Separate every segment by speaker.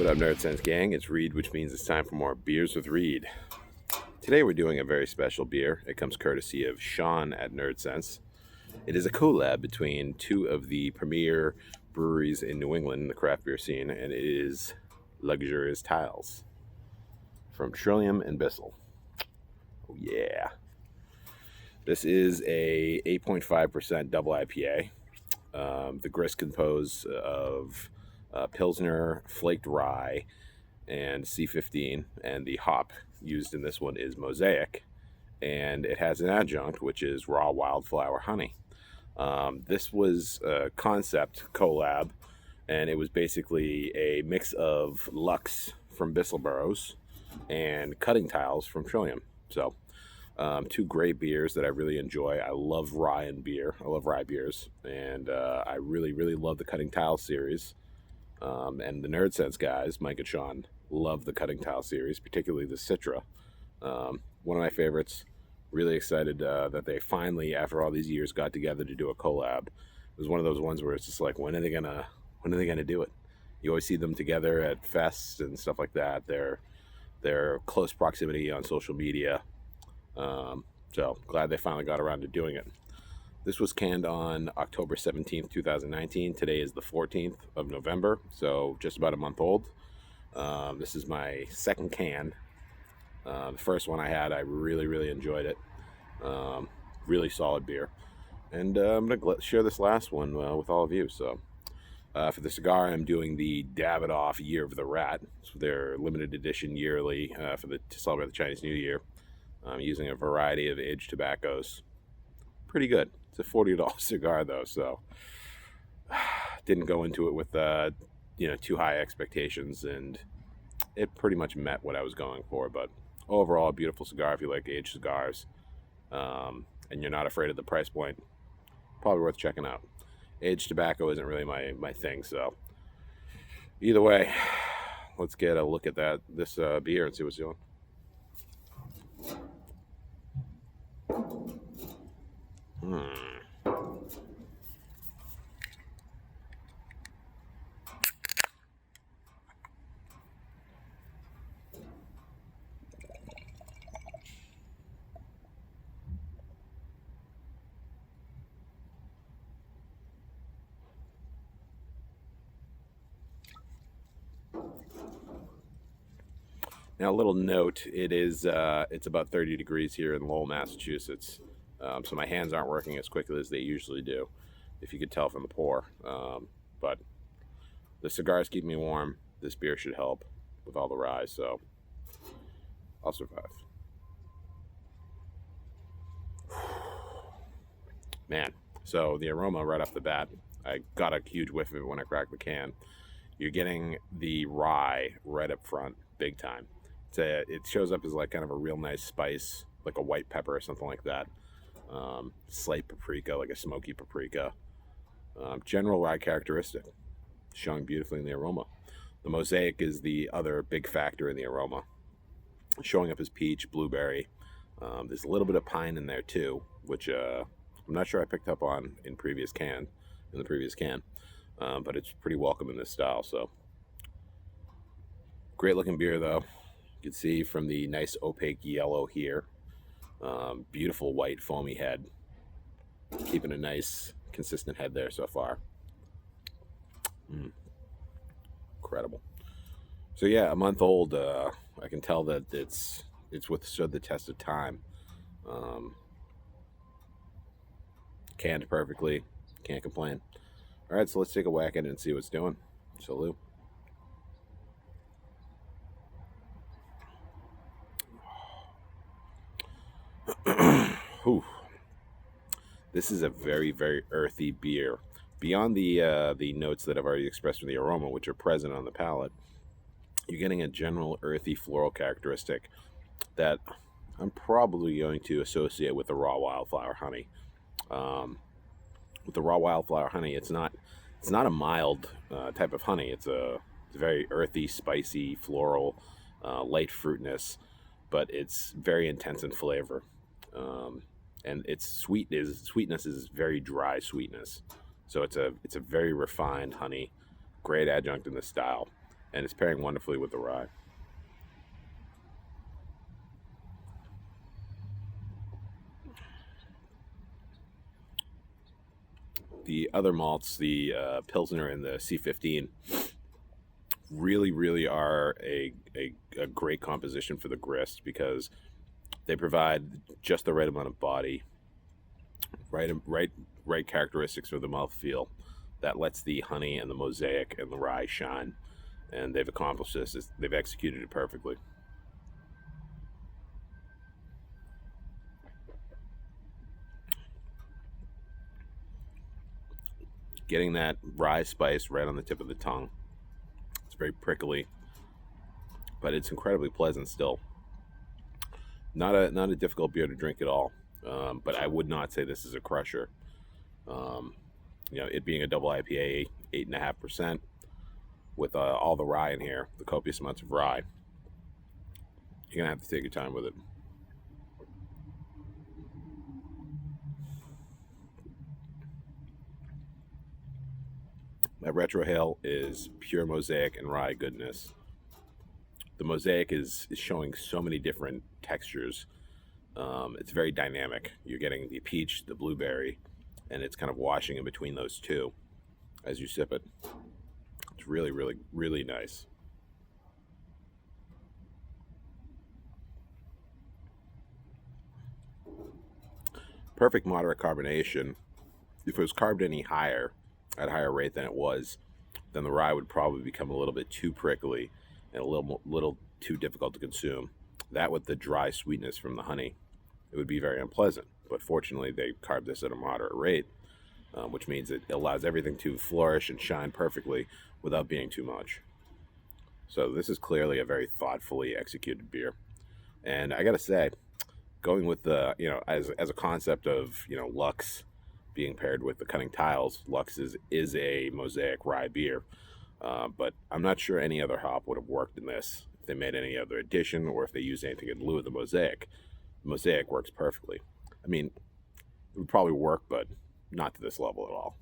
Speaker 1: What up, Nerd Sense gang? It's Reid, which means it's time for more Beers with Reid. Today we're doing a very special beer. It comes courtesy of Sean at Nerd Sense. It is a collab between two of the premier breweries in New England in the craft beer scene, and it is Luxurious Tiles from Trillium and Bissell. Oh yeah. This is a 8.5% double IPA. The grist composed of Pilsner, flaked rye, and C15, and the hop used in this one is Mosaic, and it has an adjunct, which is raw wildflower honey. This was a concept collab, and it was basically a mix of Lux from Bissell Burrows and cutting tiles from Trillium. So two great beers that I really enjoy. I love rye and beer. I love rye beers, and I really love the cutting tile series. And the Nerd Sense guys, Mike and Sean, love the cutting tile series, particularly the Citra. One of my favorites. Really excited that they finally, after all these years, got together to do a collab. It was one of those ones where it's just like, when are they gonna do it? You always see them together at fests and stuff like that. They're close proximity on social media. So glad they finally got around to doing it. This was canned on October 17th, 2019. Today is the 14th of November, so just about a month old. This is my second can. The first one I had, I really enjoyed it. Really solid beer. And I'm going to share this last one with all of you. So for the cigar, I'm doing the Davidoff Year of the Rat. It's their limited edition yearly to celebrate the Chinese New Year. I'm using a variety of aged tobaccos. Pretty good. It's a $40 cigar though, so didn't go into it with too high expectations, and it pretty much met what I was going for. But overall, a beautiful cigar if you like aged cigars, and you're not afraid of the price point. Probably worth checking out. Aged tobacco isn't really my thing, so either way, let's get a look at this beer and see what's doing. Now, a little note, it's about 30 degrees here in Lowell, Massachusetts, so my hands aren't working as quickly as they usually do, if you could tell from the pour. But the cigars keep me warm. This beer should help with all the rye, so I'll survive. Man, so the aroma right off the bat, I got a huge whiff of it when I cracked the can. You're getting the rye right up front, big time. It shows up as like kind of a real nice spice, like a white pepper or something like that. Slight paprika, like a smoky paprika. General rye characteristic, showing beautifully in the aroma. The Mosaic is the other big factor in the aroma, showing up as peach, blueberry. There's a little bit of pine in there too, which I'm not sure I picked up on in the previous can, but it's pretty welcome in this style. So great looking beer though. You can see from the nice opaque yellow here. Beautiful white foamy head. Keeping a nice consistent head there so far. Incredible. So yeah, a month old. I can tell that it's withstood the test of time. Canned perfectly. Can't complain. All right, so let's take a whack at it and see what's doing. Salute. This is a very earthy beer. Beyond the notes that I've already expressed from the aroma, which are present on the palate, you're getting a general earthy floral characteristic that I'm probably going to associate with the raw wildflower honey. With the raw wildflower honey, it's not a mild type of honey. It's a very earthy, spicy, floral, light fruitness, but it's very intense in flavor. And its sweetness is very dry sweetness. So it's a very refined honey, great adjunct in the style. and it's pairing wonderfully with the rye. The other malts, the Pilsner and the C15, really are a great composition for the grist because they provide just the right amount of body, right characteristics for the mouthfeel that lets the honey and the Mosaic and the rye shine. And they've accomplished this. They've executed it perfectly. Getting that rye spice right on the tip of the tongue. It's very prickly, but it's incredibly pleasant still. Not a difficult beer to drink at all, but I would not say this is a crusher. It being a double IPA, 8.5%, with all the rye in here, the copious amounts of rye. You're gonna have to take your time with it. That retrohale is pure Mosaic and rye goodness. The Mosaic is showing so many different textures. It's very dynamic. You're getting the peach, the blueberry, and it's kind of washing in between those two as you sip it. It's really nice. Perfect moderate carbonation. If it was carved any higher, at a higher rate than it was, then the rye would probably become a little bit too prickly and a little too difficult to consume. That with the dry sweetness from the honey, it would be very unpleasant. But fortunately, they carved this at a moderate rate, which means it allows everything to flourish and shine perfectly without being too much. So this is clearly a very thoughtfully executed beer. And I gotta say, going with the, as a concept of, Lux being paired with the cutting tiles, Lux is a Mosaic rye beer. But I'm not sure any other hop would have worked in this if they made any other addition or if they used anything in lieu of the Mosaic. The Mosaic works perfectly. I mean, it would probably work, but not to this level at all.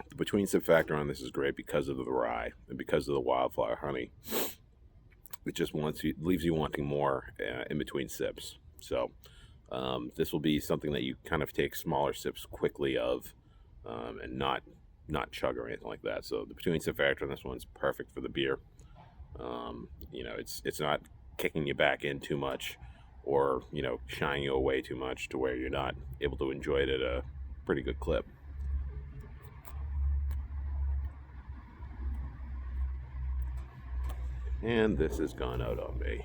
Speaker 1: The between sip factor on this is great because of the rye and because of the wildflower honey. It just leaves you wanting more in between sips. So this will be something that you kind of take smaller sips quickly of, and not chug or anything like that. So the between sip factor on this one's perfect for the beer. It's not kicking you back in too much, or shying you away too much to where you're not able to enjoy it at a pretty good clip. And this has gone out on me.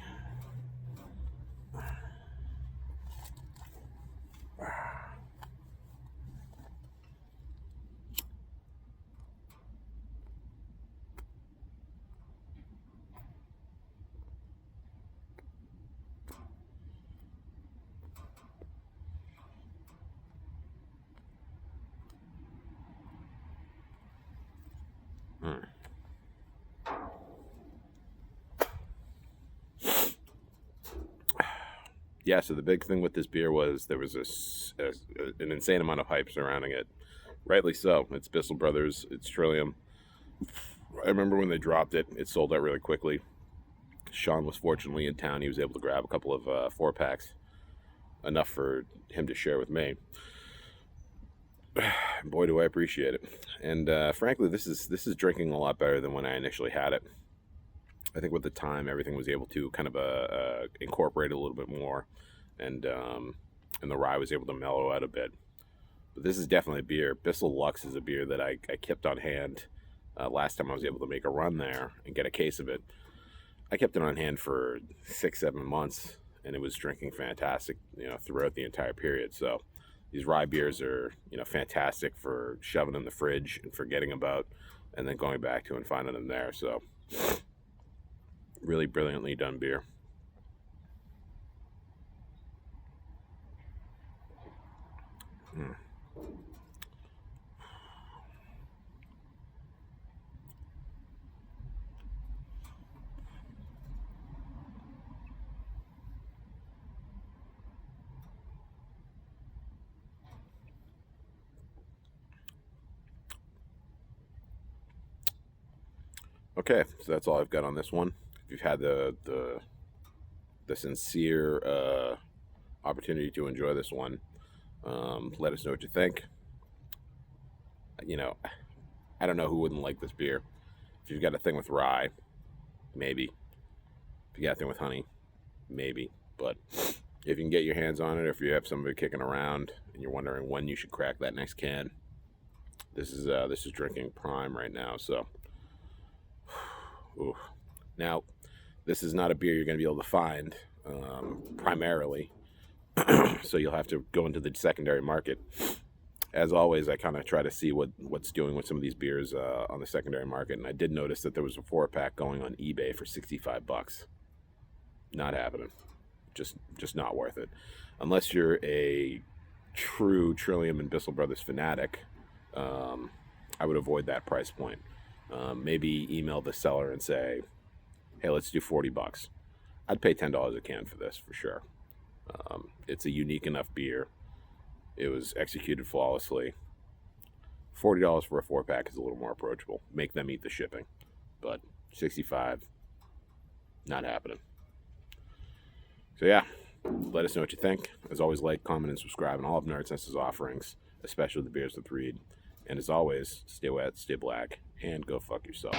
Speaker 1: Yeah, so the big thing with this beer was there was an insane amount of hype surrounding it. Rightly so. It's Bissell Brothers. It's Trillium. I remember when they dropped it, it sold out really quickly. Sean was fortunately in town. He was able to grab a couple of 4-packs, enough for him to share with me. Boy, do I appreciate it. And frankly, this is drinking a lot better than when I initially had it. I think with the time, everything was able to kind of incorporate a little bit more, and the rye was able to mellow out a bit. But this is definitely a beer. Bissell Lux is a beer that I kept on hand last time I was able to make a run there and get a case of it. I kept it on hand for 6-7 months, and it was drinking fantastic, throughout the entire period. So these rye beers are, fantastic for shoving in the fridge and forgetting about, and then going back to and finding them there. So really brilliantly done beer. Okay, so that's all I've got on this one. If you've had the sincere opportunity to enjoy this one, let us know what you think. You know, I don't know who wouldn't like this beer. If you've got a thing with rye, maybe. If you got a thing with honey, maybe. But if you can get your hands on it, if you have somebody kicking around and you're wondering when you should crack that next can, this is drinking prime right now. So, ooh. Now, this is not a beer you're going to be able to find primarily, so you'll have to go into the secondary market. As always, I kind of try to see what's doing with some of these beers on the secondary market, and I did notice that there was a 4-pack going on eBay for $65. Not happening. Just not worth it. Unless you're a true Trillium and Bissell Brothers fanatic, I would avoid that price point. Maybe email the seller and say, hey, let's do $40. I'd pay $10 a can for this for sure. It's a unique enough beer. It was executed flawlessly. $40 for a 4-pack is a little more approachable. Make them eat the shipping. But $65, not happening. So yeah, let us know what you think. As always, like, comment, and subscribe on all of Nerd Sense's offerings, especially the beers with Reid. And as always, stay wet, stay black, and go fuck yourselves.